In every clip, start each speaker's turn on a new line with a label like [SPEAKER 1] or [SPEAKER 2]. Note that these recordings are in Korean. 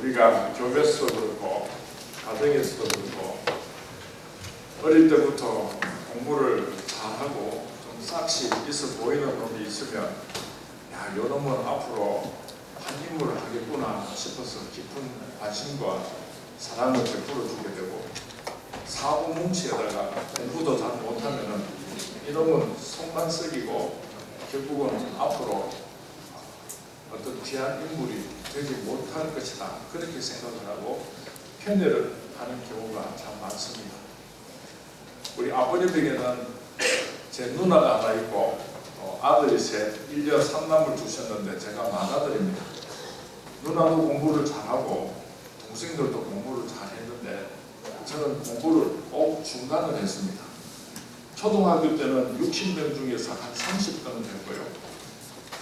[SPEAKER 1] 우리가 교회에서도 그렇고 가정에서도 그렇고 어릴 때부터 공부를 잘하고 좀 싹시 있어 보이는 놈이 있으면 야, 요 놈은 앞으로 한 인물을 하겠구나 싶어서 깊은 관심과 사랑을 베풀어 주게 되고, 사고뭉치에다가 공부도 잘 못하면은 이놈은 속만 썩이고 결국은 앞으로 어떤 귀한 인물이 되지 못할 것이다, 그렇게 생각을 하고 편애를 하는 경우가 참 많습니다. 우리 아버님에게는 제 누나가 하나 있고 아들이 셋, 1녀 3남을 주셨는데 제가 맏아들입니다. 누나도 공부를 잘하고 동생들도 공부를 잘했는데 저는 공부를 꼭 중단을 했습니다. 초등학교 때는 60명 중에서 한 30등은 됐고요.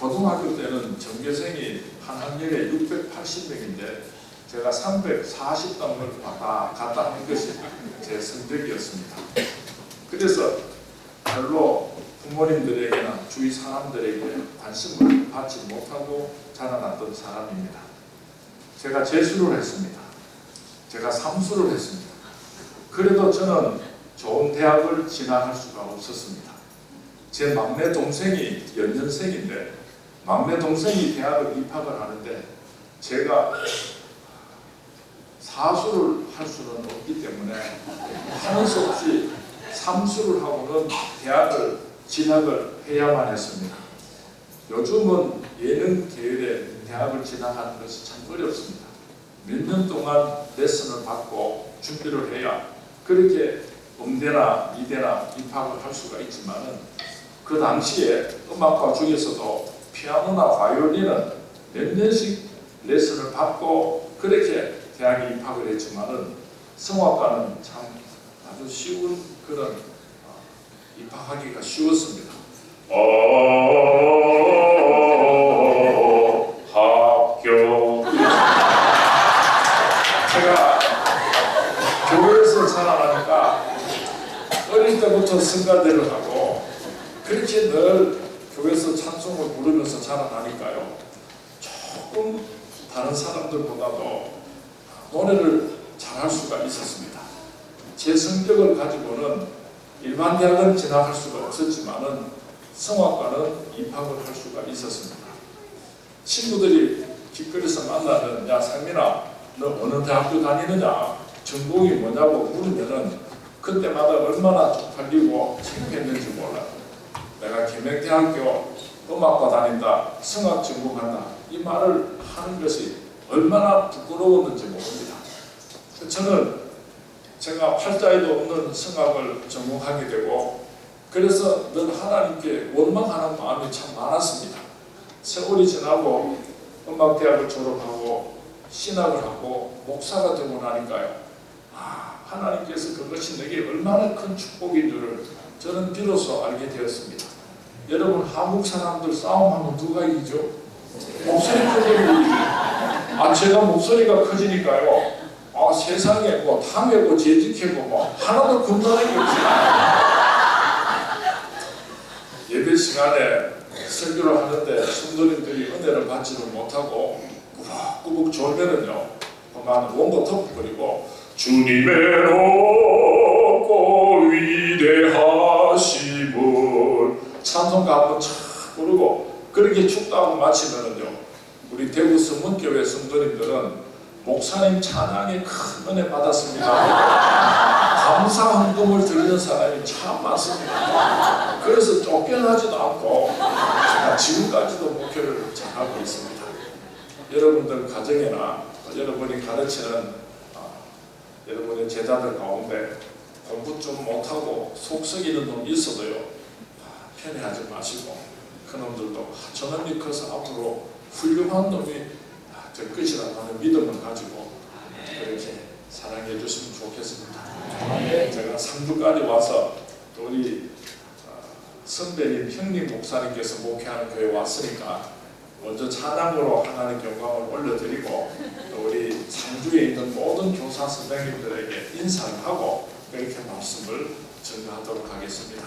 [SPEAKER 1] 고등학교 때는 전교생이 한 학년에 680명인데 제가 340등을 갔다 한 것이 제 성적이었습니다. 그래서 별로 부모님들에게나 주위 사람들에게 관심을 받지 못하고 자라났던 사람입니다. 제가 재수를 했습니다. 제가 삼수를 했습니다. 그래도 저는 좋은 대학을 진학할 수가 없었습니다. 제 막내 동생이 연년생인데 막내 동생이 대학을 입학을 하는데 제가 사수를 할 수는 없기 때문에 하는 수 없이 삼수를 하고는 대학을 진학을 해야만 했습니다. 요즘은 예능 계열의 대학을 진학하는 것이 참 어렵습니다. 몇 년 동안 레슨을 받고 준비를 해야 그렇게 음대나 이대나 입학을 할 수가 있지만은, 그 당시에 음악과 중에서도 피아노나 바이올린은 몇 년씩 레슨을 받고 그렇게 대학에 입학을 했지만은 성악과는 참 아주 쉬운 그런 입학하기가 쉬웠습니다. 합격. 제가 교회에서 자라나니까 어릴 때부터 성가대를 하고 그렇게 늘 교회에서 찬송을 부르면서 자라나니까요, 조금 다른 사람들보다도 노래를 잘할 수가 있었습니다. 제 성격을 가지고는 일반 대학은 진학할 수가 없었지만은 성악과는 입학을 할 수가 있었습니다. 친구들이 길거리에서 만나면 야 상민아, 너 어느 대학교 다니느냐, 전공이 뭐냐고 물으면은 그때마다 얼마나 쪽팔리고 창피했는지 몰라요. 내가 김행대학교 음악과 다닌다, 성악 전공한다, 이 말을 하는 것이 얼마나 부끄러웠는지 모릅니다. 저는 제가 팔자에도 없는 성악을 전공하게 되고 그래서 늘 하나님께 원망하는 마음이 참 많았습니다. 세월이 지나고 음악대학을 졸업하고 신학을 하고 목사가 되고 나니까요, 하나님께서 그것이 내게 얼마나 큰 축복인 줄을 저는 비로소 알게 되었습니다. 여러분, 한국 사람들 싸움하면 누가 이기죠? 목소리 크게 이기죠. 제가 목소리가 커지니까요, 세상에 뭐 탐해고 재직해고 뭐 하나도 금단하게 없어요. 예배 시간에 설교를 하는데 성도님들이 은혜를 받지를 못하고 꾸벅꾸벅 졸면은요, 그만 원고 덮어버리고 주님의 높고 위대하심을 찬송가 한번 착 부르고 그렇게 축도하고 마치면은요, 우리 대구 성문교회 성도님들은 목사님 찬양에 큰 은혜 받았습니다. 감사 헌금을 드리는 사람이 참 많습니다. 그래서 쫓겨나지도 않고 제가 지금까지도 목회를 잘하고 있습니다. 여러분들 가정이나 여러분이 가르치는 여러분의 제자들 가운데 공부 좀 못하고 속 썩이는 놈이 있어도요, 편애하지 마시고 그놈들도 저놈이 커서 앞으로 훌륭한 놈이 될 것이라고 하는 믿음을 가지고 그렇게 사랑해 주시면 좋겠습니다. 제가 상주까지 와서 또 우리 선배님, 형님 목사님께서 목회하는 교회에 왔으니까 먼저 찬양으로 하나님 영광을 올려드리고 또 우리 상주에 있는 모든 교사 선생님들에게 인사를 하고 그렇게 말씀을 전가하도록 하겠습니다.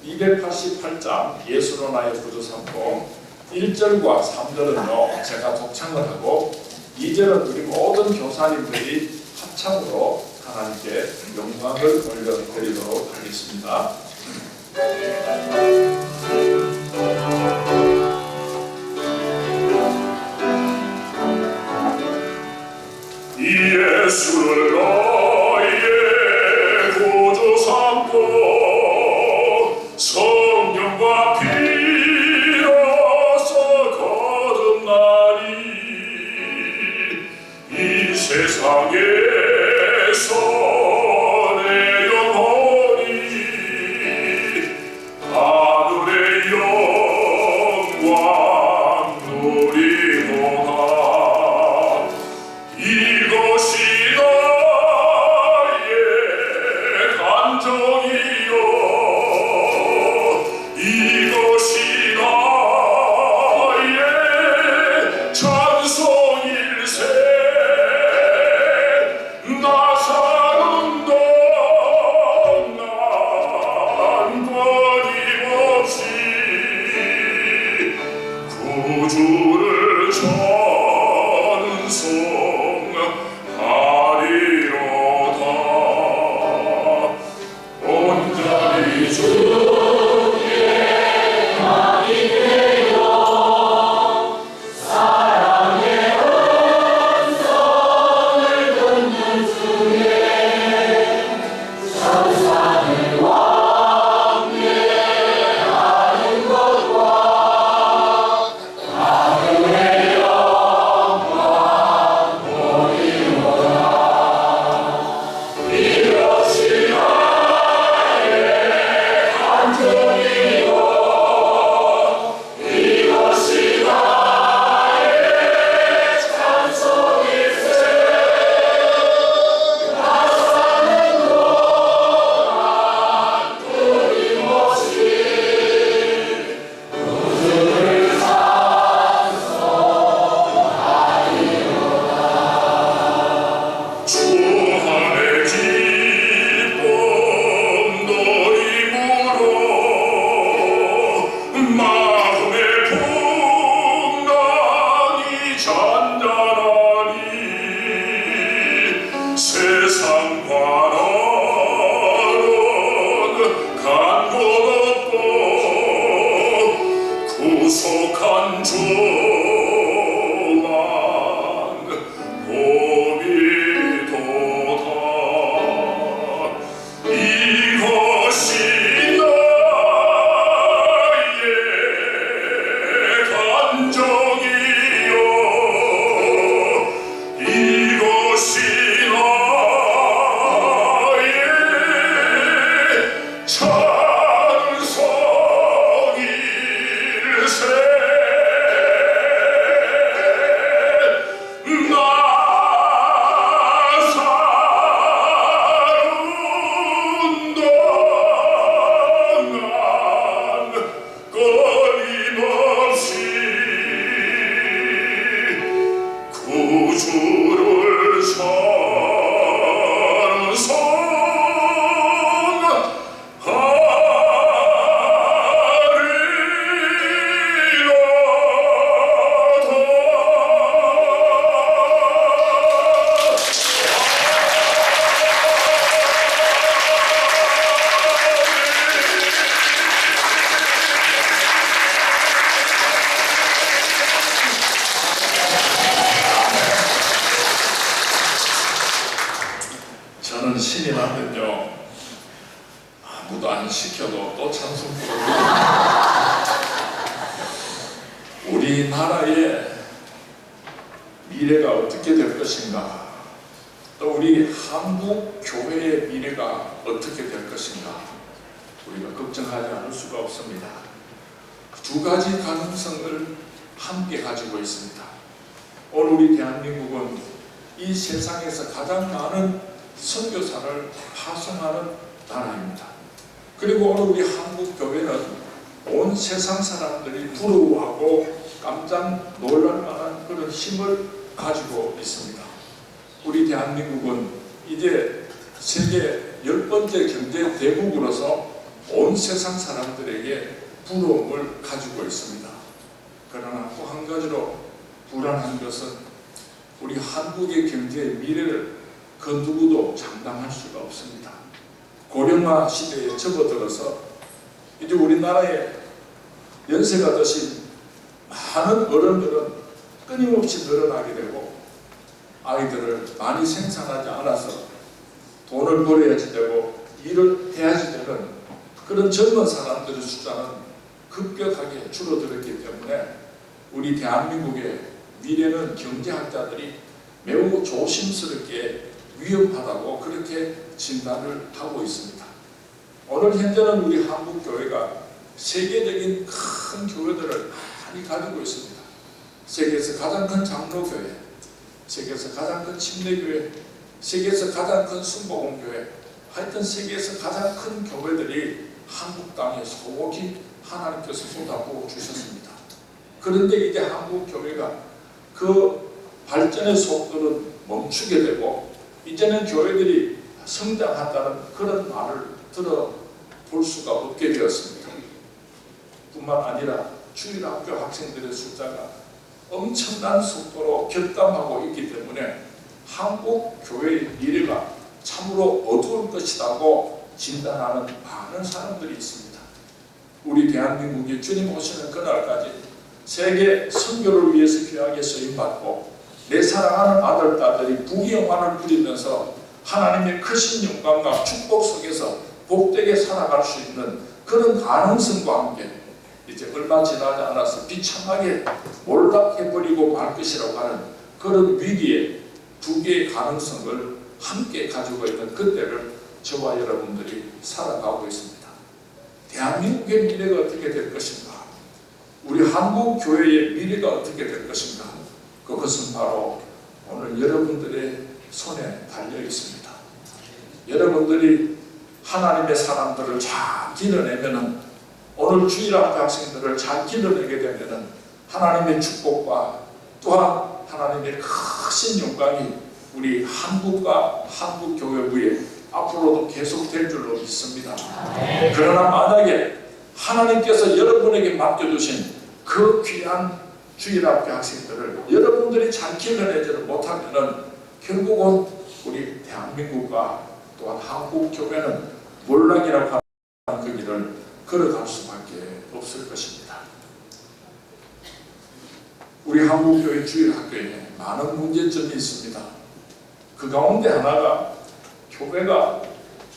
[SPEAKER 1] 288장 예수로 나의 구주 삼고 1절과 3절은요 제가 독창을 하고 2절은 우리 모든 교사님들이 합창으로 하나님께 영광을 올려드리도록 하겠습니다. 예수를 너희의 구주 삼고 성령과 피로써 거듭나니 이 세상에서 내 영혼이 하늘의 영광 누리도다. 이것이 나의 간정이요 이것이 나의 찬송일세. 나 사는 동안 끊임없이 구주를 찬송하리로다. 온전히 주의 말이 되어 사랑의 음성을 듣는 중에 천사를 왕래하는 것과 하늘의 영광 보리로다. 이것이 나의 간증이요 이것이 나의 찬송일세. 나 사는 동안 끊임없이 구주를 찬송하리로다. 주 안에 기쁨 너림으로 마음의 풍랑이 잔잔하니 세상과는 간 곳 없고 구속한 주만 봄이도다. 이것이 나의 간정이요 이것이 나의 찬송일세. 나 사는 동안 끊임없이 구주를 저는 신이 나면요 아무도 안 시켜도 또 찬송 부릅니다. 우리나라의 미래가 어떻게 될 것인가, 또 우리 한국 교회의 미래가 어떻게 될 것인가 우리가 걱정하지 않을 수가 없습니다. 두 가지 가능성을 함께 가지고 있습니다. 오늘 우리 대한민국은 이 세상에서 가장 많은 선교사를 파송하는 나라입니다. 그리고 오늘 우리 한국 교회는 온 세상 사람들이 부러워하고 깜짝 놀랄 만한 그런 힘을 가지고 있습니다. 우리 대한민국은 이제 세계 10번째 경제 대국으로서 온 세상 사람들에게 부러움을 가지고 있습니다. 그러나 또 한 가지로 불안한 것은 우리 한국의 경제의 미래를 그 누구도 장담할 수가 없습니다. 고령화 시대에 접어들어서 이제 우리나라에 연세가 드신 많은 어른들은 끊임없이 늘어나게 되고 아이들을 많이 생산하지 않아서 돈을 벌어야지 되고 일을 해야지 되는 그런 젊은 사람들의 숫자는 급격하게 줄어들었기 때문에 우리 대한민국의 미래는 경제학자들이 매우 조심스럽게 위험하다고 그렇게 진단을 하고 있습니다. 오늘 현재는 우리 한국교회가 세계적인 큰 교회들을 많이 가지고 있습니다. 세계에서 가장 큰 장로교회, 세계에서 가장 큰 침례교회, 세계에서 가장 큰 순복음교회, 하여튼 세계에서 가장 큰 교회들이 한국 땅에 소복히 하나님께서 쏟아부어 주셨습니다. 그런데 이제 한국 교회가 그 발전의 속도는 멈추게 되고 이제는 교회들이 성장한다는 그런 말을 들어볼 수가 없게 되었습니다. 뿐만 아니라 주일학교 학생들의 숫자가 엄청난 속도로 격감하고 있기 때문에 한국 교회의 미래가 참으로 어두울 것이라고 진단하는 많은 사람들이 있습니다. 우리 대한민국이 주님 오시는 그날까지 세계 선교를 위해서 귀하게 쓰임받고 내 사랑하는 아들, 딸들이 부귀영화를 누리면서 하나님의 크신 영광과 축복 속에서 복되게 살아갈 수 있는 그런 가능성과 함께 이제 얼마 지나지 않아서 비참하게 몰락해버리고 말 것이라고 하는 그런 위기에 두 개의 가능성을 함께 가지고 있는 그때를 저와 여러분들이 살아가고 있습니다. 대한민국의 미래가 어떻게 될 것인가? 우리 한국 교회의 미래가 어떻게 될 것인가? 그것은 바로 오늘 여러분들의 손에 달려 있습니다. 여러분들이 하나님의 사람들을 잘 길러내면은 오늘 주일학교 학생들을 잘 길러내게 되면은 하나님의 축복과 또한 하나님의 크신 영광이 우리 한국과 한국 교회부에 앞으로도 계속될 줄로 믿습니다. 그러나 만약에 하나님께서 여러분에게 맡겨주신 그 귀한 주일학교 학생들을 여러분들이 잘 길러내지를 못하면은 결국은 우리 대한민국과 또한 한국 교회는 몰락이라고 하는 그 길을 걸어갈 수밖에 없을 것입니다. 우리 한국교회 주일학교에 많은 문제점이 있습니다. 그 가운데 하나가 교회가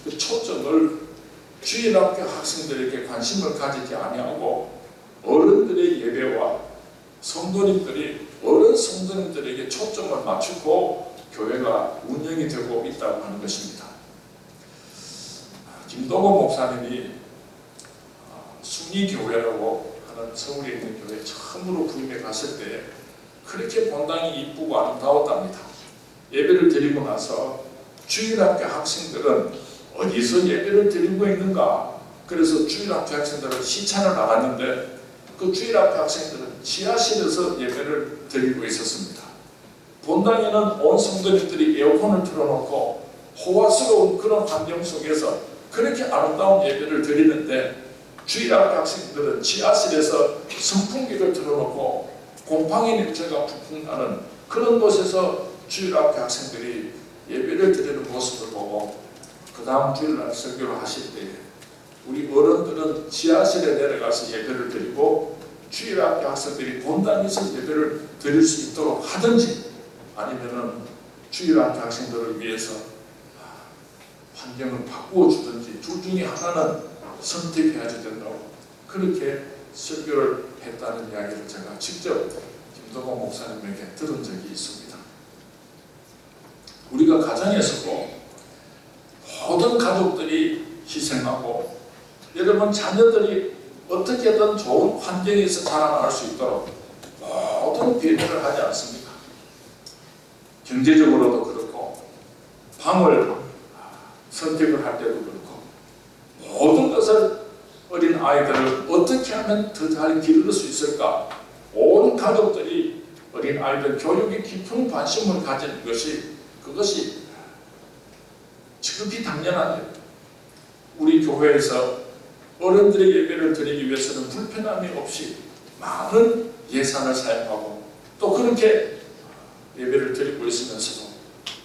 [SPEAKER 1] 그 초점을 주일학교 학생들에게 관심을 가지지 아니하고 어른들의 예배와 성도님들이 어른 성도님들에게 초점을 맞추고 교회가 운영이 되고 있다고 하는 것입니다. 김도건 목사님이 순위교회라고 하는 서울에 있는 교회에 처음으로 부임해 갔을 때 그렇게 본당이 이쁘고 아름다웠답니다. 예배를 드리고 나서 주일학교 학생들은 어디서 예배를 드리고 있는가? 그래서 주일학교 학생들은 시찬을 나갔는데 그 주일학교 학생들은 지하실에서 예배를 드리고 있었습니다. 본당에는 온 성도님들이 에어컨을 틀어놓고 호화스러운 그런 환경 속에서 그렇게 아름다운 예배를 드리는데 주일학교 학생들은 지하실에서 선풍기를 틀어놓고 곰팡이 냄새가 푹푹 나는 그런 곳에서 주일학교 학생들이 예배를 드리는 모습을 보고 그 다음 주일날 설교를 하실 때 우리 어른들은 지하실에 내려가서 예배를 드리고 주일학교 학생들이 본당에서 예배를 드릴 수 있도록 하든지 아니면은 주일학교 학생들을 위해서 환경을 바꾸어 주든지 둘 중에 하나는 선택해야 된다고 그렇게 설교를 했다는 이야기를 제가 직접 김도건 목사님에게 들은 적이 있습니다. 우리가 가정에서도 모든 가족들이 희생하고 여러분 자녀들이 어떻게든 좋은 환경에서 자라날 수 있도록 모든 배려를 하지 않습니까? 경제적으로도 그렇고 방을 선택을 할 때도 그렇고 모든 것을 어린 아이들을 어떻게 하면 더 잘 기를 수 있을까? 온 가족들이 어린 아이들 교육에 깊은 관심을 가지는 그것이 지극히 당연한 일. 우리 교회에서 어른들의 예배를 드리기 위해서는 불편함이 없이 많은 예산을 사용하고 또 그렇게 예배를 드리고 있으면서도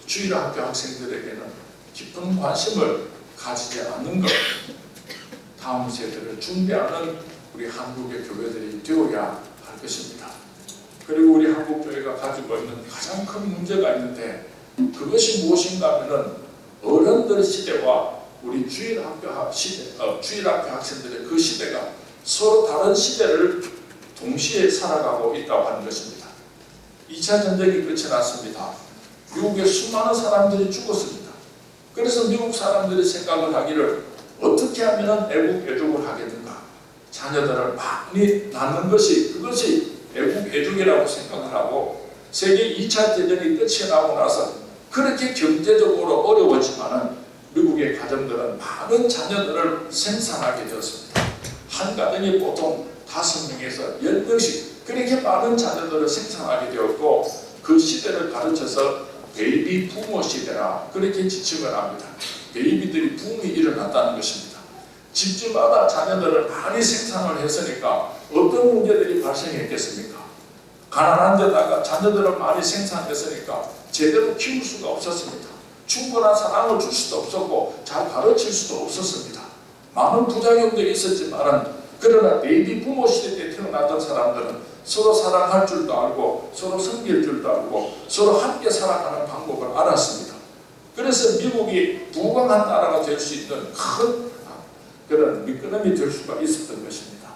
[SPEAKER 1] 주일학교 학생들에게는 깊은 관심을 가지지 않는 것, 다음 세대를 준비하는 우리 한국의 교회들이 되어야 할 것입니다. 그리고 우리 한국 교회가 가지고 있는 가장 큰 문제가 있는데 그것이 무엇인가 하면은 어른들 시대와 우리 주일학교 학생들의 그 시대가 서로 다른 시대를 동시에 살아가고 있다고 하는 것입니다. 2차 전쟁이 끝이 났습니다. 미국에 수많은 사람들이 죽었습니다. 그래서 미국 사람들이 생각을 하기를 어떻게 하면 애국 애족을 하겠는가, 자녀들을 많이 낳는 것이 그것이 애국 애족이라고 생각을 하고 세계 2차 대전이 끝이 나고 나서 그렇게 경제적으로 어려웠지만은 미국의 가정들은 많은 자녀들을 생산하게 되었습니다. 한 가정이 보통 5명에서 10명씩 그렇게 많은 자녀들을 생산하게 되었고 그 시대를 가르쳐서 베이비 부모 시대라 그렇게 지칭을 합니다. 베이비들이 붐이 일어났다는 것입니다. 집집마다 자녀들을 많이 생산을 했으니까 어떤 문제들이 발생했겠습니까? 가난한 데다가 자녀들을 많이 생산했으니까 제대로 키울 수가 없었습니다. 충분한 사랑을 줄 수도 없었고 잘 가르칠 수도 없었습니다. 많은 부작용들이 있었지만 그러나 베이비 부모 시대 때 태어났던 사람들은 서로 사랑할 줄도 알고 서로 섬길 줄도 알고 서로 함께 살아가는 방법을 알았습니다. 그래서 미국이 부강한 나라가 될 수 있는 큰 그런 미끄럼이 될 수가 있었던 것입니다.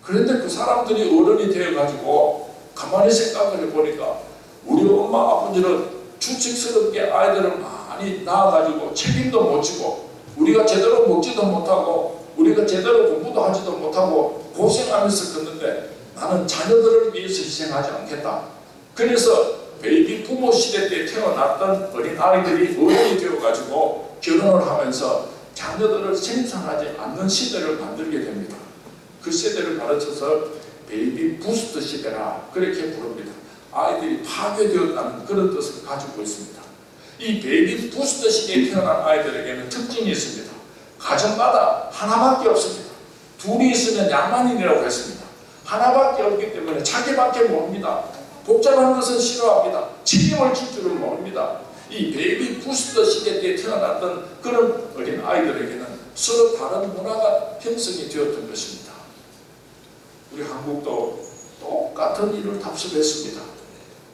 [SPEAKER 1] 그런데 그 사람들이 어른이 되어가지고 가만히 생각을 해보니까 우리 엄마 아버지는 추측스럽게 아이들을 많이 낳아가지고 책임도 못 지고 우리가 제대로 먹지도 못하고 우리가 제대로 공부도 하지도 못하고 고생하면서 컸는데 나는 자녀들을 위해서 희생하지 않겠다. 그래서 베이비 부모 시대 때 태어났던 어린 아이들이 어른이 되어가지고 결혼을 하면서 자녀들을 생산하지 않는 시대를 만들게 됩니다. 그 시대를 가르쳐서 베이비 부스트 시대라 그렇게 부릅니다. 아이들이 파괴되었다는 그런 뜻을 가지고 있습니다. 이 베이비 부스트 시대에 태어난 아이들에게는 특징이 있습니다. 가정마다 하나밖에 없습니다. 둘이 있으면 양만인이라고 했습니다. 하나밖에 없기 때문에 자기밖에 모릅니다. 복잡한 것은 싫어합니다. 책임을 질 줄을 모릅니다. 이 베이비 부스터 시대 때 태어났던 그런 어린 아이들에게는 서로 다른 문화가 형성이 되었던 것입니다. 우리 한국도 똑같은 일을 답습했습니다.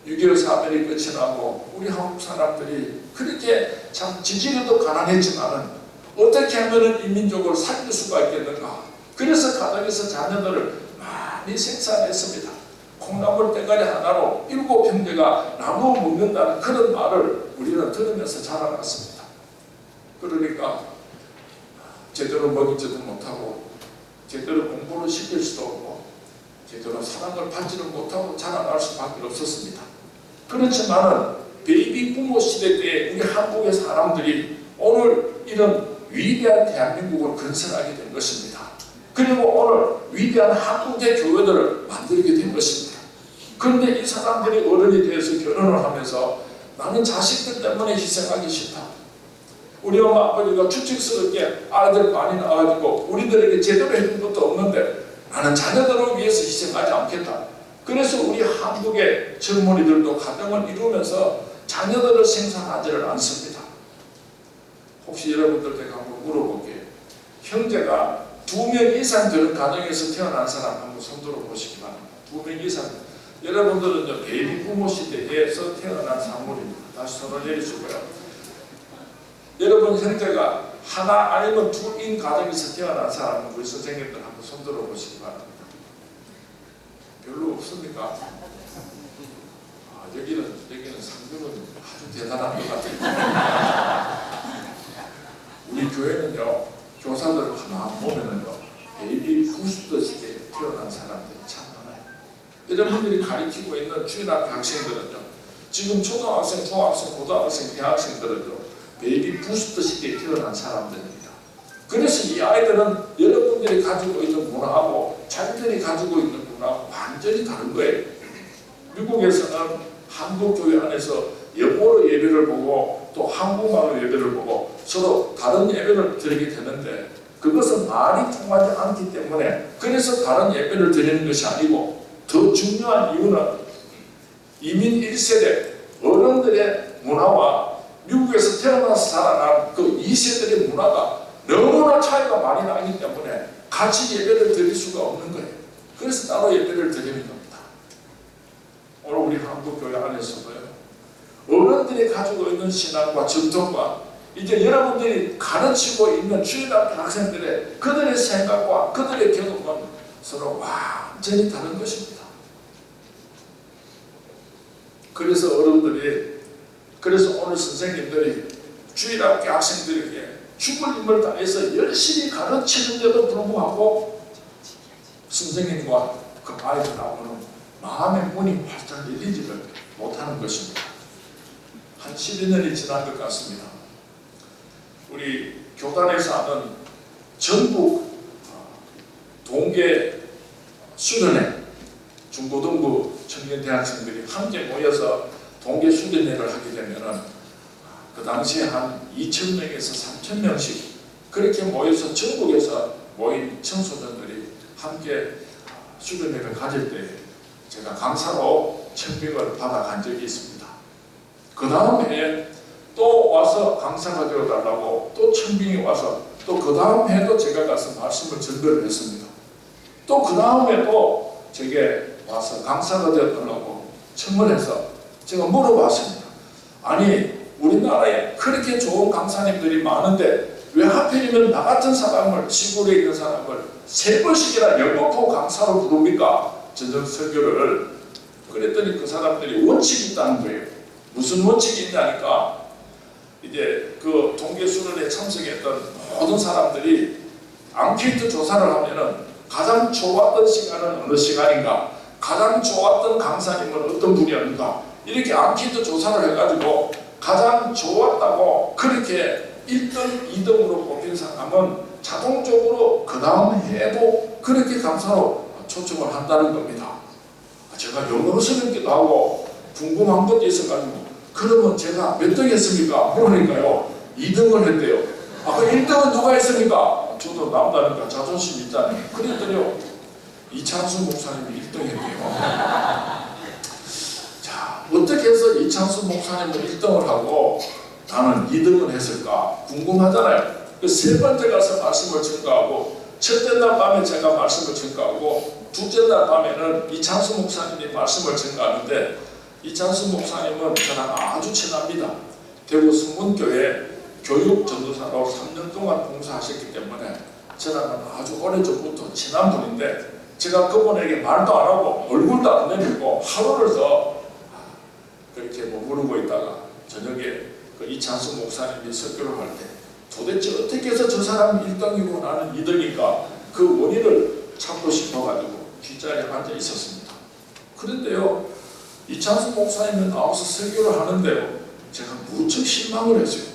[SPEAKER 1] 6.25 사변이 끝이 나고 우리 한국 사람들이 그렇게 참 지지리도 가난했지만은 어떻게 하면 인민족을 살릴 수가 있겠는가. 그래서 가정에서 자녀들을 많이 생산했습니다. 콩나물 대가리 하나로 7형제가 나누어 먹는다는 그런 말을 우리는 들으면서 자라났습니다. 그러니까 제대로 먹이지도 못하고 제대로 공부를 시킬 수도 없고 제대로 사랑을 받지를 못하고 자라날 수밖에 없었습니다. 그렇지만은 베이비 부모 시대 때 우리 한국의 사람들이 오늘 이런 위대한 대한민국을 건설하게 된 것입니다. 그리고 오늘 위대한 한국의 교회들을 만들게 된 것입니다. 그런데 이 사람들이 어른이 돼서 결혼을 하면서 나는 자식들 때문에 희생하기 싫다. 우리 엄마 아버지가 추측스럽게 아이들 많이 낳아가지고 우리들에게 제대로 해준 것도 없는데 나는 자녀들을 위해서 희생하지 않겠다. 그래서 우리 한국의 젊은이들도 가정을 이루면서 자녀들을 생산하지를 않습니다. 혹시 여러분들 제가 한번 물어볼게요. 형제가 2명 이상 되는 가정에서 태어난 사람 한번 손들어 보시기 바랍니다. 2명 이상. 여러분들은 베이비 부모 시대에서 태어난 사물입니다. 다시 손을 내리시고요. 여러분 형제가 하나 아니면 2인 가정에서 태어난 사람은 우리 선생님들 한번 손들어 보시기 바랍니다. 별로 없습니까? 여기는 상대는 아주 대단한 것 같아요. 우리 교회는요, 교사들 하나 보면은요, 베이비 부스터 시대에 태어난 사람들이 참 많아요. 여러분들이 가르치고 있는 주일학교 학생들은요, 지금 초등학생, 중학생, 고등학생, 대학생들은요, 베이비 부스터 시대에 태어난 사람들입니다. 그래서 이 아이들은 여러분들이 가지고 있는 문화하고 자기들이 가지고 있는 문화하고 완전히 다른 거예요. 미국에서는 한국 교회 안에서 영어로 예배를 보고 또 한국말로 예배를 보고 서로 다른 예배를 드리게 되는데 그것은 말이 통하지 않기 때문에 그래서 다른 예배를 드리는 것이 아니고 더 중요한 이유는 이민 1세대 어른들의 문화와 미국에서 태어나서 자라난 그 2세들의 문화가 너무나 차이가 많이 나기 때문에 같이 예배를 드릴 수가 없는 거예요. 그래서 따로 예배를 드리는 겁니다. 오늘 우리 한국교회 안에서도요, 어른들이 가지고 있는 신앙과 전통과 이제 여러분들이 가르치고 있는 주일학교 학생들의 그들의 생각과 그들의 경험은 서로 완전히 다른 것입니다. 그래서 어른들이, 그래서 오늘 선생님들이 주일학교 학생들에게 죽을 힘을 다해서 열심히 가르치는데도 불구하고 선생님과 그 아이들하고는 마음의 문이 활짝 열리지를 못하는 것입니다. 한 12년이 지난 것 같습니다. 우리 교단에서 하는 전국 동계 수련회, 중고등부 청년 대학생들이 함께 모여서 동계 수련회를 하게 되면은 그 당시에 한 2,000명에서 3,000명씩 그렇게 모여서 전국에서 모인 청소년들이 함께 수련회를 가질 때 제가 강사로 청빙을 받아간 적이 있습니다. 그 다음 해에 또 와서 강사가 되어달라고 또 청빙이 와서 또 그 다음 해에도 제가 가서 말씀을 전달을 했습니다. 또 그 다음에 또 제게 와서 강사가 되어달라고 청을 해서 제가 물어봤습니다. 아니 우리나라에 그렇게 좋은 강사님들이 많은데 왜 하필이면 나 같은 사람을, 시골에 있는 사람을 3번씩이나 영어포 강사로 부릅니까? 전정 설교를. 그랬더니 그 사람들이 원칙이 있다는 거예요. 무슨 원칙이 있냐니까 이제 그 동계수련회에 참석했던 모든 사람들이 앙케이트 조사를 하면은 가장 좋았던 시간은 어느 시간인가, 가장 좋았던 강사님은 어떤 분이었는가, 이렇게 앙케이트 조사를 해가지고 가장 좋았다고 그렇게 1등, 2등으로 뽑힌 사람은 자동적으로 그 다음 해에도 그렇게 강사로 초청을 한다는 겁니다. 제가 영어스럽기도 하고 궁금한 것도 있어가지고 그러면 제가 몇 등 했습니까? 물으니까요 2등을 했대요. 그 1등은 누가 했습니까? 저도 남다니까 자존심 있잖아요. 그랬더니요 이창수 목사님이 1등 했대요. 자, 어떻게 해서 이창수 목사님은 1등을 하고 나는 2등을 했을까 궁금하잖아요. 그 3번째 가서 말씀을 증거하고 첫째 날 밤에 제가 말씀을 증거하고 둘째 날 밤에는 이창수 목사님이 말씀을 증거하는데 이창수 목사님은 저랑 아주 친합니다. 대구 성문교회 교육전도사로 3년 동안 봉사하셨기 때문에 저랑은 아주 오래전부터 친한 분인데 제가 그분에게 말도 안 하고 얼굴도 안 내밀고 하루를 더 그렇게 머무르고 있다가 저녁에 그 이창수 목사님이 설교를 할 때 도대체 어떻게 해서 저 사람이 1등이고 나는 2등인가 그 원인을 찾고 싶어가지고 뒷자리에 앉아 있었습니다. 그런데요 이창수 목사님은 나와서 설교를 하는데요 제가 무척 실망을 했어요.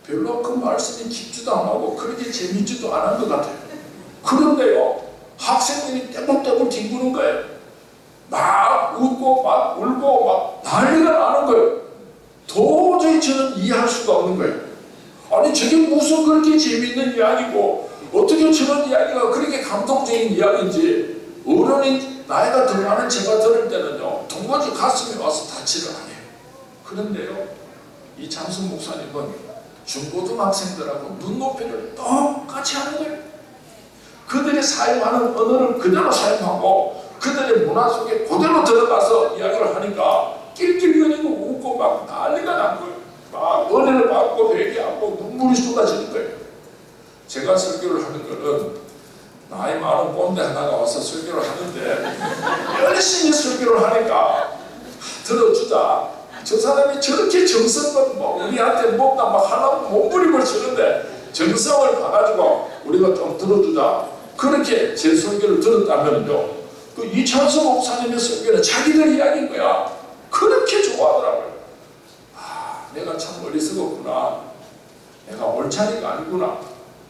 [SPEAKER 1] 별로 그 말씀이 깊지도 않고 그렇게 재밌지도 않은 것 같아요. 그런데요 학생들이 떼굴떼굴 뒹구는 거예요. 막 웃고 막 울고 막 난리가 나는 거예요. 도저히 저는 이해할 수가 없는 거예요. 아니 저게 무슨 그렇게 재밌는 이야기고 어떻게 저런 이야기가 그렇게 감동적인 이야기인지 어른이 나이가 더 많은 제가 들을 때는요 도무지 가슴이 와서 닿지를 않아요. 그런데요 이창수 목사님은 중고등학생들하고 눈높이를 똑같이 하는 거예요. 그들이 사용하는 언어를 그대로 사용하고 그들의 문화 속에 그대로 들어가서 이야기를 하니까 낄낄거리고 웃고 막 난리가 난 거예요. 막 은혜를 받고 회개하고 눈물이 쏟아지는 거예요. 제가 설교를 하는 거는 나이 많은 꼰대 하나가 와서 설교를 하는데 열심히 설교를 하니까 들어주자. 저 사람이 저렇게 정성껏 뭐 우리한테 뭔가 막 하려고 몸부림을 치는데 정성을 봐가지고 우리가 좀 들어주자. 그렇게 제 설교를 들었다면요 그 이창수 목사님의 설교는 자기들 이야기인 거야. 그렇게 좋아하더라고요. 내가 참 어리석었구나. 내가 옳찬이가 아니구나.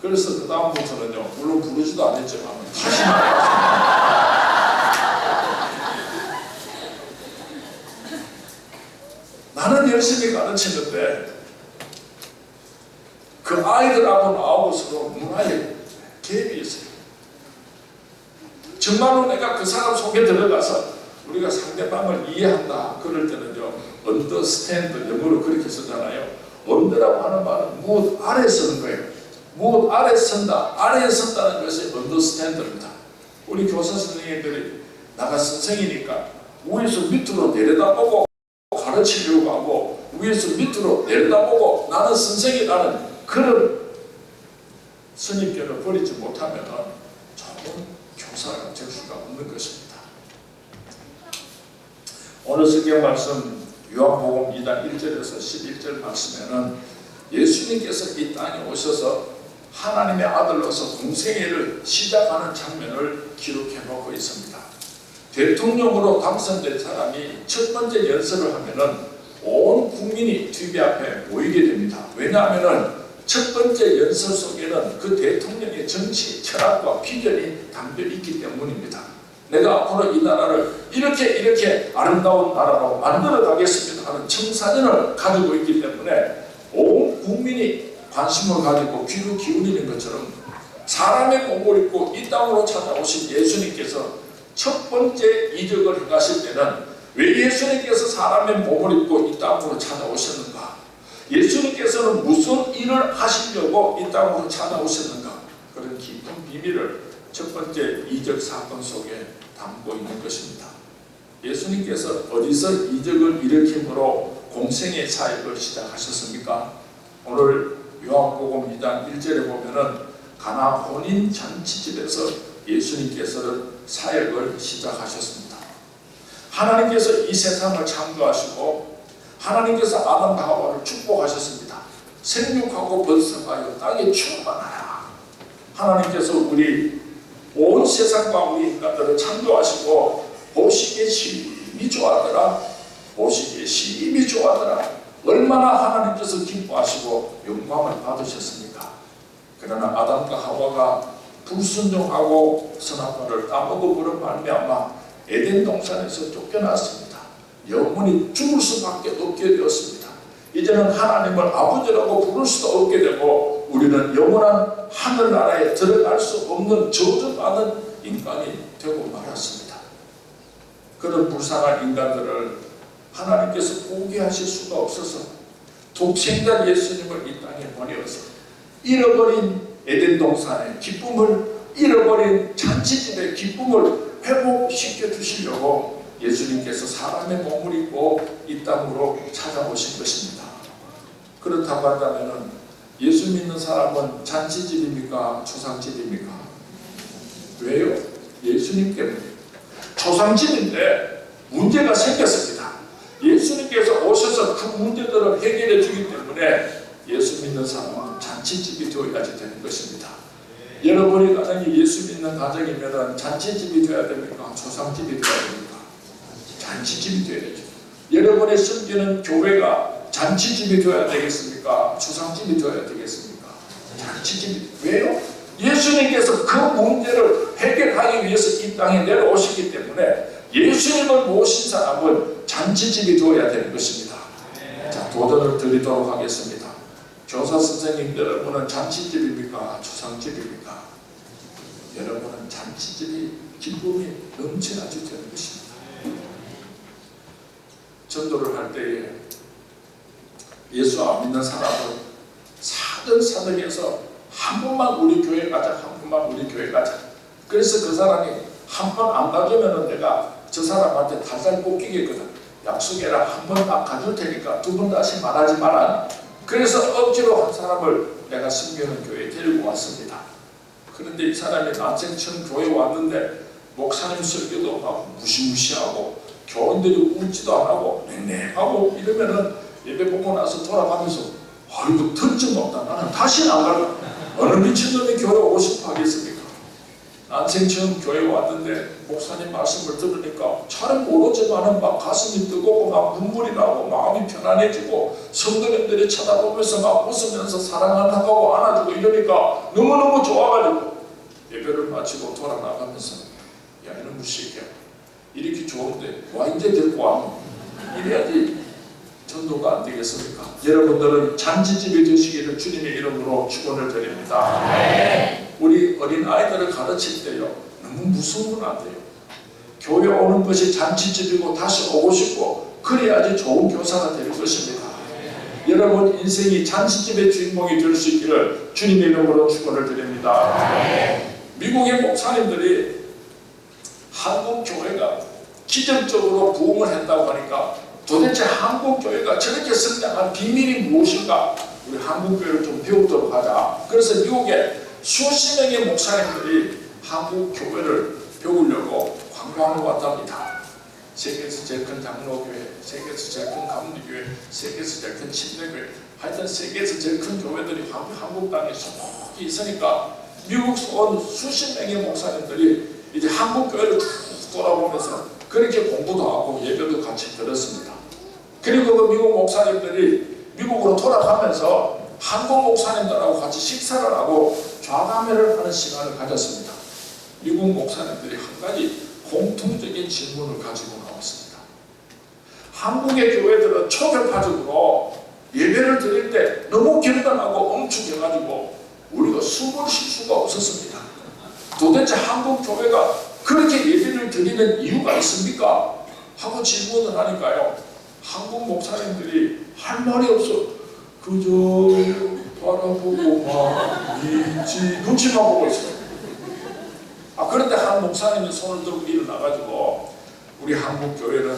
[SPEAKER 1] 그래서 그 다음부터는요 물론 부르지도 않았지만 다시 나왔습니다. 나는 열심히 가르치는데 그 아이들하고 나하고 서로 문화에 갭이 있어요. 정말로 내가 그 사람 속에 들어가서 우리가 상대방을 이해한다 그럴 때는요 언더스탠드, 영어로 그렇게 쓰잖아요. 언더라고 하는 말은 무엇 아래 서는 거예요. 무엇 아래 선다, 아래에 선다는 것이 언더스탠드입니다. 우리 교사 선생님들이 나가 선생이니까 위에서 밑으로 내려다보고 가르치려고 하고 위에서 밑으로 내려다보고 나는 선생이라는 그런 선입견을 버리지 못하면 좋은 교사가 될 수가 없는 것입니다. 오늘 성경 말씀 요한복음 2장 1절에서 11절 말씀에는 예수님께서 이 땅에 오셔서 하나님의 아들로서 공생애를 시작하는 장면을 기록해 놓고 있습니다. 대통령으로 당선된 사람이 첫 번째 연설을 하면은 온 국민이 TV 앞에 모이게 됩니다. 왜냐하면은 첫 번째 연설 속에는 그 대통령의 정치, 철학과 비전이 담겨 있기 때문입니다. 내가 앞으로 이 나라를 이렇게 아름다운 나라로 만들어 가겠습니다 하는 청사진을 가지고 있기 때문에 온 국민이 관심을 가지고 귀를 기울이는 것처럼 사람의 몸을 입고 이 땅으로 찾아오신 예수님께서 첫 번째 이적을 행하실 때는 왜 예수님께서 사람의 몸을 입고 이 땅으로 찾아오셨는가? 예수님께서는 무슨 일을 하시려고 이 땅으로 찾아오셨는가? 그런 깊은 비밀을 첫 번째 이적 사건 속에 담고 있는 것입니다. 예수님께서 어디서 이적을 일으킴으로 공생의 사역을 시작하셨습니까? 오늘 요한복음 2장 1절에 보면은 가나 혼인 잔치집에서 예수님께서는 사역을 시작하셨습니다. 하나님께서 이 세상을 창조하시고 하나님께서 아담과 하와를 축복하셨습니다. 생육하고 번성하여 땅에 충만하라. 하나님께서 우리 온 세상과 우리 인간들을 창조하시고 보시기에 심히 좋아하더라. 보시기에 심히 좋아하더라. 얼마나 하나님께서 기뻐하시고 영광을 받으셨습니까? 그러나 아담과 하와가 불순종하고 선악과를 따먹음으로 말미암아 에덴 동산에서 쫓겨났습니다. 영원히 죽을 수밖에 없게 되었습니다. 이제는 하나님을 아버지라고 부를 수도 없게 되고 우리는 영원한 하늘나라에 들어갈 수 없는 저주받은 인간이 되고 말았습니다. 그런 불쌍한 인간들을 하나님께서 포기하실 수가 없어서 독생자 예수님을 이 땅에 보내어서 잃어버린 에덴 동산의 기쁨을, 잃어버린 잔치집의 기쁨을 회복시켜 주시려고 예수님께서 사람의 몸을 입고 이 땅으로 찾아오신 것입니다. 그렇다고 한다면 예수 믿는 사람은 잔치집입니까? 초상집입니까? 왜요? 예수님 때문에. 초상집인데 문제가 생겼습니다. 예수님께서 오셔서 그 문제들을 해결해 주기 때문에 예수 믿는 사람은 잔치집이 되어야지 되는 것입니다. 여러분이 가정이 예수 믿는 가정이면 잔치집이 되어야 됩니까? 초상집이 되어야 됩니까? 잔치집이 되어야죠. 여러분의 섬기는 교회가 잔치집이 되어야 되겠습니까? 초상집이 되어야 되겠습니까? 잔치집이. 왜요? 예수님께서 그 문제를 해결하기 위해서 이 땅에 내려오시기 때문에 예수님을 모신 사람은 잔치집이 되어야 되는 것입니다. 자, 도전을 드리도록 하겠습니다. 교사 선생님 여러분은 잔치집입니까? 초상집입니까? 여러분은 잔치집이 기쁨이 넘쳐나지 되는 것입니다. 전도를 할 때에 예수 안 믿는 사람은 사등사등해서 한 번만 우리 교회 가자, 한 번만 우리 교회 가자. 그래서 그 사람이 한 번 안 가주면은 내가 저 사람한테 달달 볶이겠거든. 약속해라. 한 번 딱 가줄 테니까 두 번 다시 말하지 마라. 그래서 억지로 한 사람을 내가 섬기는 교회에 데리고 왔습니다. 그런데 이 사람이 난생처럼 교회에 왔는데 목사님 설교도 막 무시무시하고 교원들이 웃지도 안 하고 냉랭하고 이러면은 예배 보고 나서 돌아가면서 아이고 틈쯤없다. 나는 다시는 안 갈라. 어느 미친놈이 교회 오고 싶어 하겠습니까? 난생 처음 교회에 왔는데 목사님 말씀을 들으니까 잘 모르지만은 막 가슴이 뜨겁고 막 눈물이 나고 마음이 편안해지고 성도님들이 쳐다보면서 막 웃으면서 사랑한다고 안아주고 이러니까 너무너무 좋아가지고 예배를 마치고 돌아나가면서 야 이놈의 새끼야 이렇게 좋은데 와 이제 데리고 와 이래야지 전도가 안 되겠습니까? 여러분들은 잔치집이 되시기를 주님의 이름으로 축원을 드립니다. 우리 어린 아이들을 가르칠 때요 너무 무서우면 안 돼요. 교회 오는 것이 잔치집이고 다시 오고 싶고 그래야지 좋은 교사가 될 것입니다. 여러분 인생이 잔치집의 주인공이 될 수 있기를 주님의 이름으로 축원을 드립니다. 미국의 목사님들이 한국 교회가 기적적으로 부흥을 했다고 하니까 도대체 한국 교회가 저렇게 성장한 비밀이 무엇인가? 우리 한국 교회를 좀 배우도록 하자. 그래서 미국에 수십 명의 목사님들이 한국 교회를 배우려고 관광을 왔답니다. 세계에서 제일 큰 장로교회, 세계에서 제일 큰 감리교회, 세계에서 제일 큰 침례교회, 하여튼 세계에서 제일 큰 교회들이 한국 땅에 수목이 있으니까 미국에서 온 수십 명의 목사님들이 이제 한국 교회를 쭉 돌아보면서 그렇게 공부도 하고 예배도 같이 들었습니다. 그리고 그 미국 목사님들이 미국으로 돌아가면서 한국 목사님들하고 같이 식사를 하고 좌담회를 하는 시간을 가졌습니다. 미국 목사님들이 한 가지 공통적인 질문을 가지고 나왔습니다. 한국의 교회들은 초교파적으로 예배를 드릴 때 너무 결단하고 엄축해가지고 우리가 숨을 쉴 수가 없었습니다. 도대체 한국 교회가 그렇게 예배를 드리는 이유가 있습니까? 하고 질문을 하니까요, 한국 목사님들이 할 말이 없어. 그저 바라보고만 있지, 눈치만 보고 있어요. 그런데 한 목사님이 손을 들고 일어나가지고 우리 한국 교회는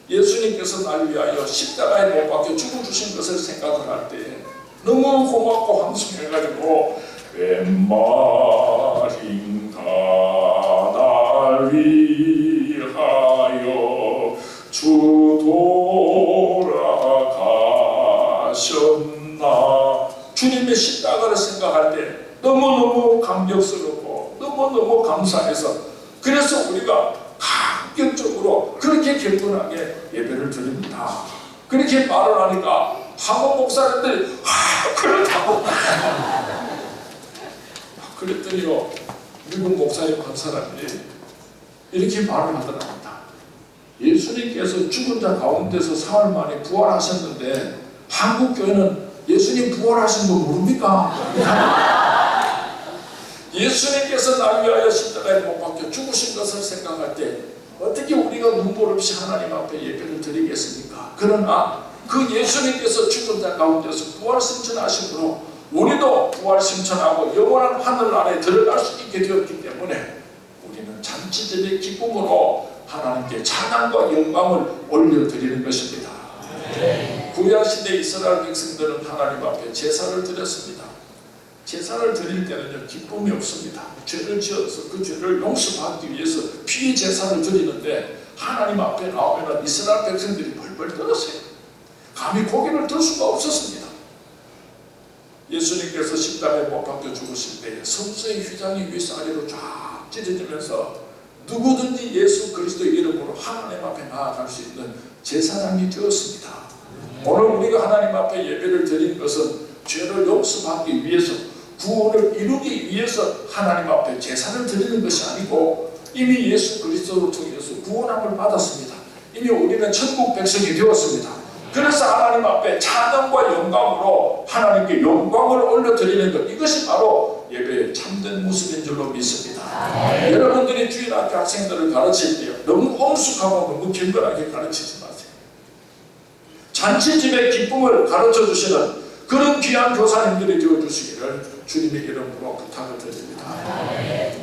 [SPEAKER 1] 예수님께서 날 위하여 십자가에 못 박혀 죽어주신 것을 생각을 할 때 너무 고맙고 함성해가지고 웬 말인가 날 위하여 주 돌아가셨나. 주님의 십자가를 생각할 때 너무너무 감격스럽고 너무너무 감사해서, 그래서 우리가 감격적으로 그렇게 결단하게 예배를 드립니다. 그렇게 말을 하니까 한국 목사님들이 그렇다고 그랬더니요, 미국 목사님 한 사람이 이렇게 말을 하더랍니다. 예수님께서 죽은 자 가운데서 사흘 만에 부활하셨는데 한국 교회는 예수님 부활하신 거 모릅니까? 예수님께서 날 위하여 십자가에 못 박혀 죽으신 것을 생각할 때 어떻게 우리가 눈물 없이 하나님 앞에 예배를 드리겠습니까? 그러나 그 예수님께서 죽은 자 가운데서 부활 승천하심으로 우리도 부활 승천하고 영원한 하늘 안에 들어갈 수 있게 되었기 때문에 우리는 잔치제의 기쁨으로 하나님께 찬양과 영광을 올려드리는 것입니다. 구약시대 이스라엘 백성들은 하나님 앞에 제사를 드렸습니다. 제사를 드릴 때는요, 기쁨이 없습니다. 죄를 지어서 그 죄를 용서받기 위해서 피의 제사를 드리는데 하나님 앞에 나오면 이스라엘 백성들이 벌벌 떨었어요. 감히 고개를 들 수가 없었습니다. 예수님께서 십자가에 못 박혀 죽으실 때에 성소의 휘장이 윗사리로 쫙 찢어지면서 누구든지 예수 그리스도의 이름으로 하나님 앞에 나아갈 수 있는 제사장이 되었습니다. 오늘 우리가 하나님 앞에 예배를 드리는 것은 죄를 용서받기 위해서, 구원을 이루기 위해서 하나님 앞에 제사를 드리는 것이 아니고 이미 예수 그리스도를 통해서 구원함을 받았습니다. 이미 우리는 천국 백성이 되었습니다. 그래서 하나님 앞에 찬양과 영광으로 하나님께 영광을 올려드리는 것, 이것이 바로 예배의 참된 모습인 줄로 믿습니다. 여러분들이 주일학교 학생들을 가르칠 때 너무 엄숙하고 너무 경건하게 가르치지 마세요. 잔치집의 기쁨을 가르쳐 주시는 그런 귀한 교사님들이 되어주시기를 주님의 이름으로 부탁을 드립니다.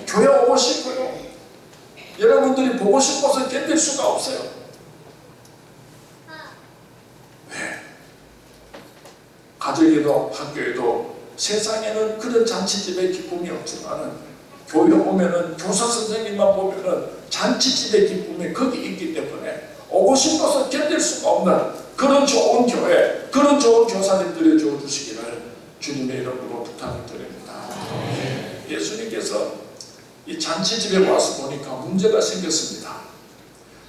[SPEAKER 1] 교회 오고 싶고요, 여러분들이 보고 싶어서 견딜 수가 없어요. 왜? 가정에도 학교에도 세상에는 그런 잔치집의 기쁨이 없지만은 교회 오면은 교사 선생님만 보면은 잔치집의 기쁨이 거기 있기 때문에 오고 싶어서 견딜 수가 없는 그런 좋은 교회, 그런 좋은 교사님들이 주어주시기를 주님의 이름으로 부탁을 드립니다. 예수님께서 이 잔치집에 와서 보니까 문제가 생겼습니다.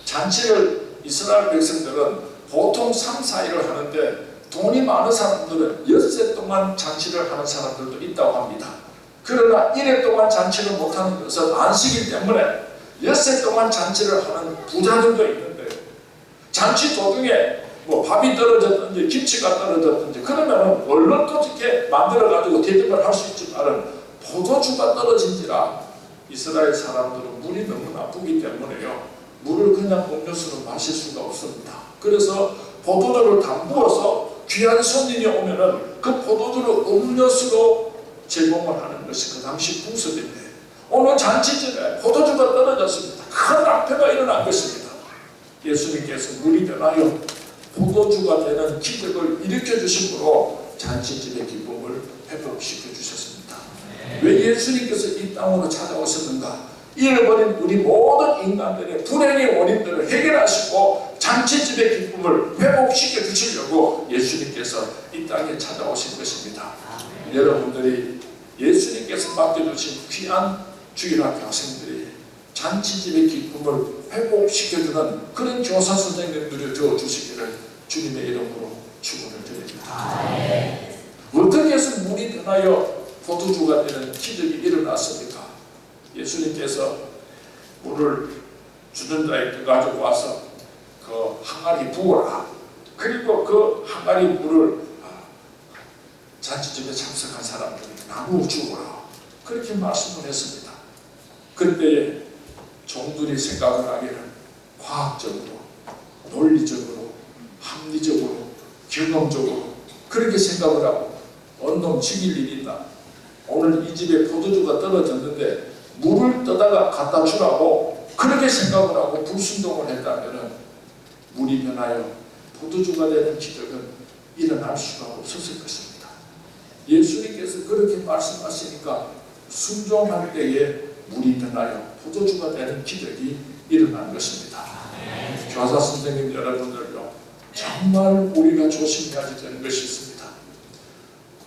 [SPEAKER 1] 잔치를 이스라엘 백성들은 보통 3, 4일을 하는데 돈이 많은 사람들은 엿새 동안 잔치를 하는 사람들도 있다고 합니다. 그러나 1회 동안 잔치를 못하는 것은 안식일 때문에 엿새 동안 잔치를 하는 부자들도 있는데, 잔치 도중에 밥이 떨어졌든지 김치가 떨어졌든지 그러면 얼른 또 이렇게 만들어가지고 대접을 할 수 있지만 포도주가 떨어진지라 이스라엘 사람들은 물이 너무 나쁘기 때문에요, 물을 그냥 음료수로 마실 수가 없습니다. 그래서 포도주를 담그어서 귀한 손님이 오면은 그 포도주를 음료수로 제공을 하는 것이 그 당시 풍습인데, 오늘 잔치집에 포도주가 떨어졌습니다. 큰 낭패가 일어난 것입니다. 예수님께서 물이 변하여 포도주가 되는 기적을 일으켜 주심으로 잔치집의 기쁨을 회복시켜 주셨습니다. 왜 예수님께서 이 땅으로 찾아오셨는가? 잃어버린 우리 모든 인간들의 불행의 원인들을 해결하시고 잔치집의 기쁨을 회복시켜 주시려고 예수님께서 이 땅에 찾아오신 것입니다. 여러분들이 예수님께서 맡겨주신 귀한 주일학교 학생들이 잔치집의 기쁨을 회복시켜주는 그런 교사 선생님들이 되어주시기를 주님의 이름으로 축원을 드립니다. 어떻게 해서 물이 변하여 포도주가 되는 기적이 일어났습니까? 예수님께서 물을 주는 자에게 가지고 와서 그 항아리 부어라. 그리고 그 항아리 물을 잔치집에 참석한 사람들에게 나누어 주어라. 그렇게 말씀을 했습니다. 그때에 종들이 생각을 하기를 과학적으로, 논리적으로, 합리적으로, 경험적으로 그렇게 생각을 하고 어느 놈 죽일 일이 있나? 오늘 이 집에 포도주가 떨어졌는데 물을 떠다가 갖다 주라고 그렇게 생각을 하고 불순종을 했다면 물이 변하여 포도주가 되는 기적은 일어날 수가 없었을 것입니다. 예수님께서 그렇게 말씀하시니까 순종할 때에 물이 변하여 포도주가 되는 기적이 일어난 것입니다. 교사 선생님 여러분들요, 정말 우리가 조심해야 되는 것이 있습니다.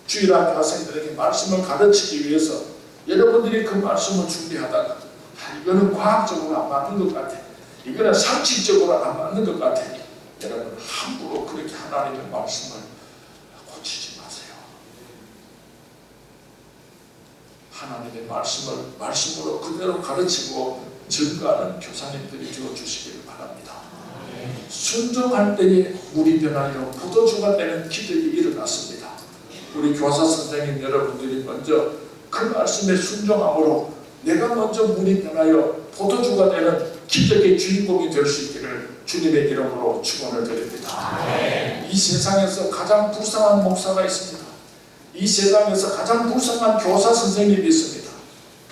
[SPEAKER 1] 주일학교 학생들에게 말씀을 가르치기 위해서 여러분들이 그 말씀을 준비하다가 이거는 과학적으로 안 맞는 것 같아, 이거는 상식적으로 안 맞는 것 같아, 여러분 함부로 그렇게 하나님의 말씀을 고치지 마세요. 하나님의 말씀을 말씀으로 그대로 가르치고 증거하는 교사님들이 되어주시기를 바랍니다. 순종할 때에 물이 변하여 포도주가 되는 기적이 일어났습니다. 우리 교사 선생님 여러분들이 먼저 그 말씀에 순종함으로 내가 먼저 물이 변하여 포도주가 되는 기적의 주인공이 될 수 있기를 주님의 이름으로 축원을 드립니다. 이 세상에서 가장 불쌍한 목사가 있습니다. 이 세상에서 가장 불쌍한 교사 선생님이 있습니다.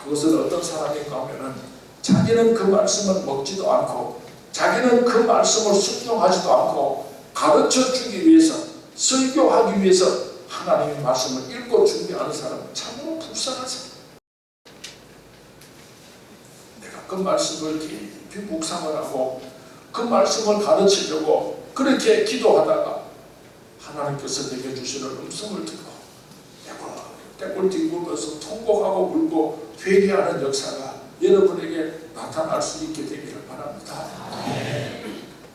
[SPEAKER 1] 그것은 어떤 사람인가 하면은 자기는 그 말씀을 먹지도 않고 자기는 그 말씀을 순종하지도 않고 가르쳐 주기 위해서, 설교하기 위해서 하나님의 말씀을 읽고 준비하는 사람은 참으로 불쌍한 사람. 내가 그 말씀을 깊이 묵상을 하고 그 말씀을 가르치려고 그렇게 기도하다가 하나님께서 내게 주시는 음성을 듣고 떼굴 굴면서 통곡하고 울고 회개하는 역사가 여러분에게 나타날 수 있게 되기를 바랍니다.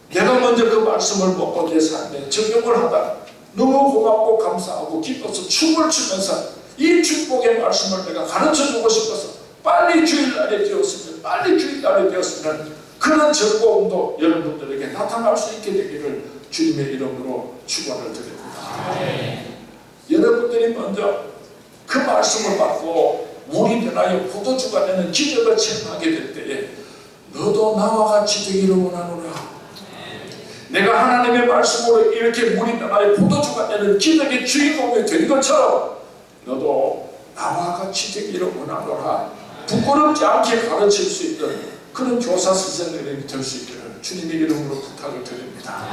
[SPEAKER 1] 내가 먼저 그 말씀을 먹고 내 삶에 적용을 하다가 너무 고맙고 감사하고 기뻐서 춤을 추면서 이 축복의 말씀을 내가 가르쳐주고 싶어서 빨리 주일날이 되었으면 그런 즐거움도 여러분들에게 나타날 수 있게 되기를 주님의 이름으로 축원을 드립니다. 여러분들이 먼저 그 말씀을 받고 물이 변하여 포도주가 되는 기적을 체험하게 될 때에 너도 나와 같이 되기를 원하노라. 내가 하나님의 말씀으로 이렇게 물이 변하여 포도주가 되는 기적의 주인공이 된 것처럼 너도 나와 같이 되기를 원하노라. 부끄럽지 않게 가르칠 수 있는 그런 교사 선생님이 될 수 있기를 주님의 이름으로 부탁을 드립니다.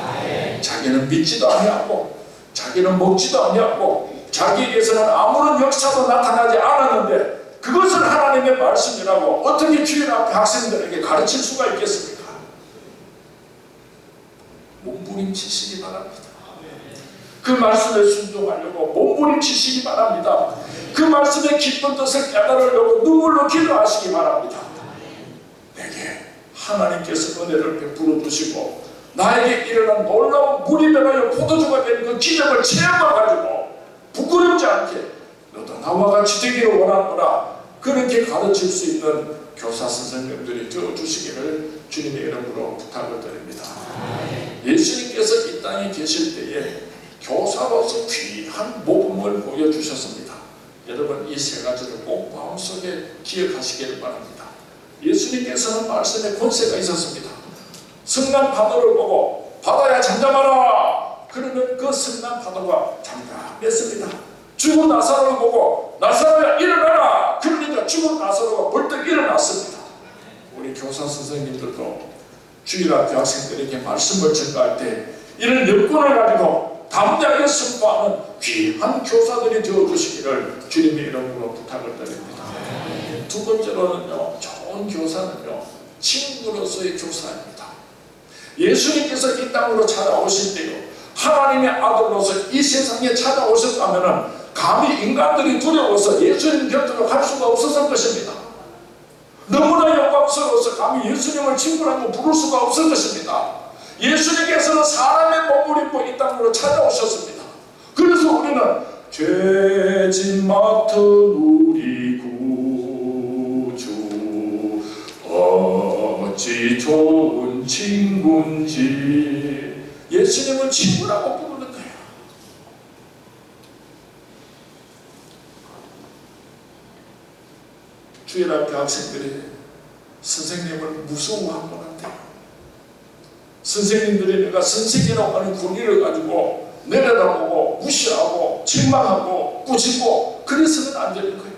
[SPEAKER 1] 자기는 믿지도 아니하고 자기는 먹지도 아니하고 자기에게서는 아무런 역사도 나타나지 않았는데 그것을 하나님의 말씀이라고 어떻게 주일 앞에 학생들에게 가르칠 수가 있겠습니까? 몸부림치시기 바랍니다. 그 말씀에 순종하려고 몸부림치시기 바랍니다. 그 말씀의 깊은 뜻을 깨달으려고 눈물로 기도하시기 바랍니다. 내게 하나님께서 은혜를 베풀어 주시고 나에게 일어난 놀라운 물이 변하여 포도주가 된 그 기적을 체험해가지고 부끄럽지 않게 너도 나와 같이 되기를 원하노라. 그렇게 가르칠 수 있는 교사 선생님들이 되어주시기를 주님의 이름으로 부탁을 드립니다. 예수님께서 이 땅에 계실 때에 교사로서 귀한 모범을 보여주셨습니다. 여러분 이 세 가지를 꼭 마음속에 기억하시기를 바랍니다. 예수님께서는 말씀에 권세가 있었습니다. 성난 파도를 보고 바다야 잠잠하라. 그러면 그 성난 파도가 잠잠했습니다. 죽은 나사로를 보고 나사로야 일어나라. 그러니까 죽은 나사로가 벌떡 일어났습니다. 우리 교사 선생님들도 주일학교 학생들에게 말씀을 전가할 때 이런 여건을 가지고 담대하게 선포하는 귀한 교사들이 되어주시기를 주님의 이름으로 부탁을 드립니다. 두 번째로는요, 좋은 교사는요, 친구로서의 교사입니다. 예수님께서 이 땅으로 찾아오실 때요, 하나님의 아들로서 이 세상에 찾아오셨다면 감히 인간들이 두려워서 예수님 곁으로 갈 수가 없었을 것입니다. 너무나 영광스러워서 감히 예수님을 친구라고 부를 수가 없을 것입니다. 예수님께서는 사람의 몸을 입고 이 땅으로 찾아오셨습니다. 그래서 우리는 죄짐 맡은 우리 구주 어찌 좋은 친구인지 예수님을 친구라고 부르는 거예요. 주일학교 학생들이 선생님을 무서워한 것 같아요. 선생님들이 내가 선생이라고 하는 권위를 가지고 내려다보고 무시하고 책망하고 꾸짖고 그래서는 안 되는 거예요.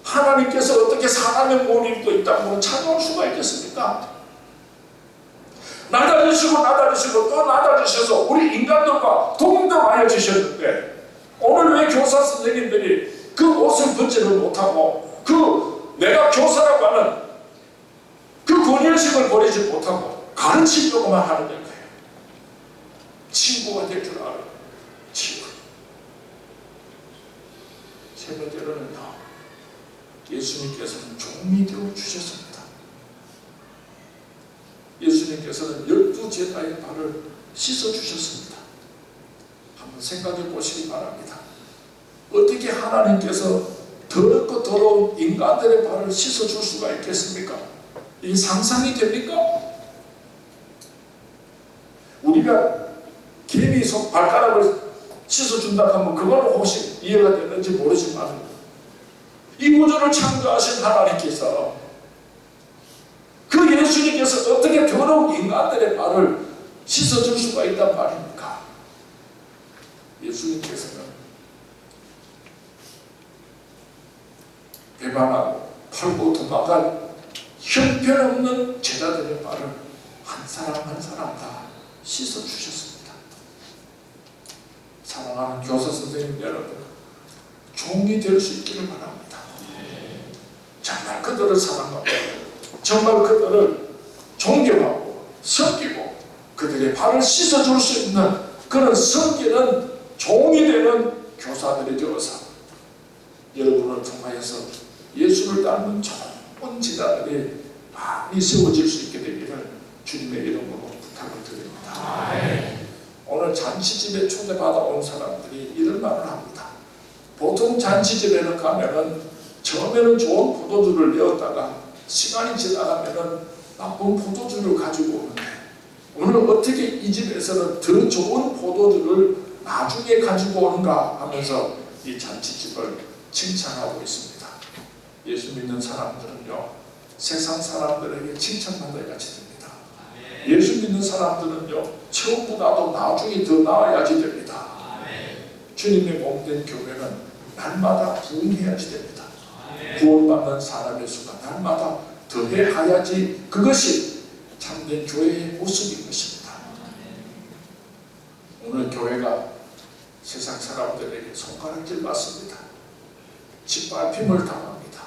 [SPEAKER 1] 하나님께서 어떻게 사람의 몸을 입고 이 땅으로 찾아올 수가 있겠습니까? 낮아지시고 또 낮아지셔서 우리 인간들과 동등하여 주셨는데 오늘 왜 교사 선생님들이 그 옷을 벗지를 못하고 그 내가 교사라고 하는 그 권위의식을 버리지 못하고 가르치려고만 하는 거예요. 친구가 될 줄 알아요. 친구. 세 번째로는요, 예수님께서는 종이 되어 주셨습니다. 예수님께서는 12제자의 발을 씻어 주셨습니다. 한번 생각해 보시기 바랍니다. 어떻게 하나님께서 더럽고 더러운 인간들의 발을 씻어 줄 수가 있겠습니까? 이게 상상이 됩니까? 우리가 개미 속 발가락을 씻어준다 하면 그걸로 혹시 이해가 되는지 모르지만 이 우주를 창조하신 하나님께서 그 예수님께서 어떻게 더러운 인간들의 발을 씻어줄 수가 있단 말입니까? 예수님께서는 배반하고 팔고 도망간 형편없는 제자들의 발을 한 사람 한 사람 다 씻어주셨습니다. 사랑하는 교사 선생님 여러분, 종이 될 수 있기를 바랍니다. 정말 그들을 사랑하고 정말 그들을 존경하고 섬기고 그들의 발을 씻어줄 수 있는 그런 섬기는 종이 되는 교사들이 되어서 여러분을 통하여서 예수를 닮은 좋은 제자들이 많이 세워질 수 있게 되기를 주님의 이름으로 부탁을 드립니다. 오늘 잔치집에 초대받아 온 사람들이 이런 말을 합니다. 보통 잔치집에는 가면은 처음에는 좋은 포도주를 내었다가 시간이 지나가면은 나쁜 포도주를 가지고 오는데 오늘 어떻게 이 집에서는 더 좋은 포도주를 나중에 가지고 오는가 하면서 이 잔치집을 칭찬하고 있습니다. 예수 믿는 사람들은요, 세상 사람들에게 칭찬받을 가치 됩니다. 예수 믿는 사람들은요, 처음보다도 나중에 더 나아야지 됩니다. 주님의 몸된 교회는 날마다 부흥해야지 됩니다. 구원받는 사람의 수가 날마다 더해야지 그것이 참된 교회의 모습인 것입니다. 오늘 교회가 세상 사람들에게 손가락질 받습니다. 짓밟힘을 당합니다.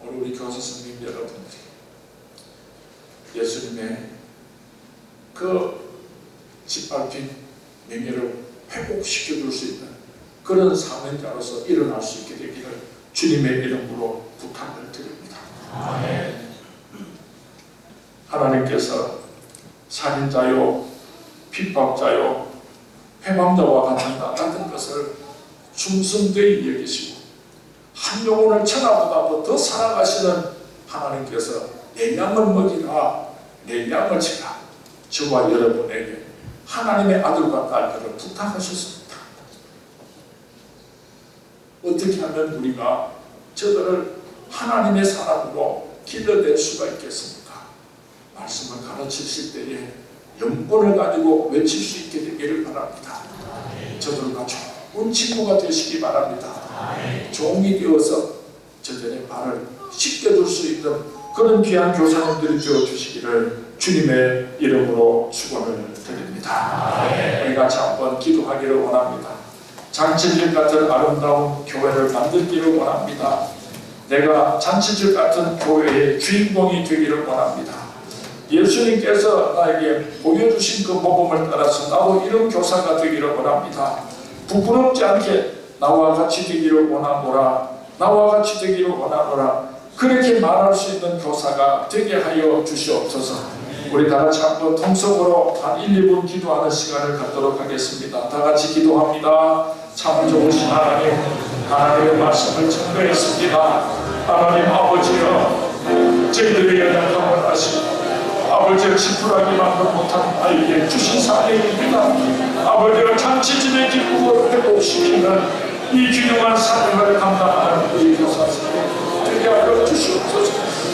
[SPEAKER 1] 오늘 우리 교사 선생님 여러분들이 예수님의 그 짓밟힌 명예를 회복시켜줄 수 있는 그런 사명자로서 일어날 수 있게 되기를 주님의 이름으로 부탁을 드립니다. 하나님께서 살인자요, 핍박자요, 회방자와 같은 것을 충성되이 여기시고 한 영혼을 천하보다도 더 사랑하시는 하나님께서 내 양을 먹이라, 내 양을 치라, 저와 여러분에게 하나님의 아들과 딸들을 부탁하셨습니다. 어떻게 하면 우리가 저들을 하나님의 사람으로 길러낼 수가 있겠습니까? 말씀을 가르치실 때에 영권을 가지고 외칠 수 있게 되기를 바랍니다. 저들과 좋은 친구가 되시기 바랍니다. 종이 되어서 저들의 발을 씻겨줄 수 있는 그런 귀한 교사님들이 되어주시기를 주님의 이름으로 축원을 드립니다. 우리 같이 한번 기도하기를 원합니다. 잔치집 같은 아름다운 교회를 만들기를 원합니다. 내가 잔치집 같은 교회의 주인공이 되기를 원합니다. 예수님께서 나에게 보여주신 그 복음을 따라서 나도 이런 교사가 되기를 원합니다. 부끄럽지 않게 나와 같이 되기를 원하노라. 나와 같이 되기를 원하노라. 그렇게 말할 수 있는 교사가 되게 하여 주시옵소서. 우리 다 같이 한번 통성으로 한 1, 2분 기도하는 시간을 갖도록 하겠습니다. 다 같이 기도합니다. 참 좋으신 하나님, 하나님의 말씀을 증거했습니다. 하나님 아버지여, 저희들의 연약함을 아시고 아버지를 지푸라기만도 못한 아이에게 주신 사명입니다. 아버지를 잔치집의 기쁨으로 회복시키는 이 귀중한 사명을 감당하는 우리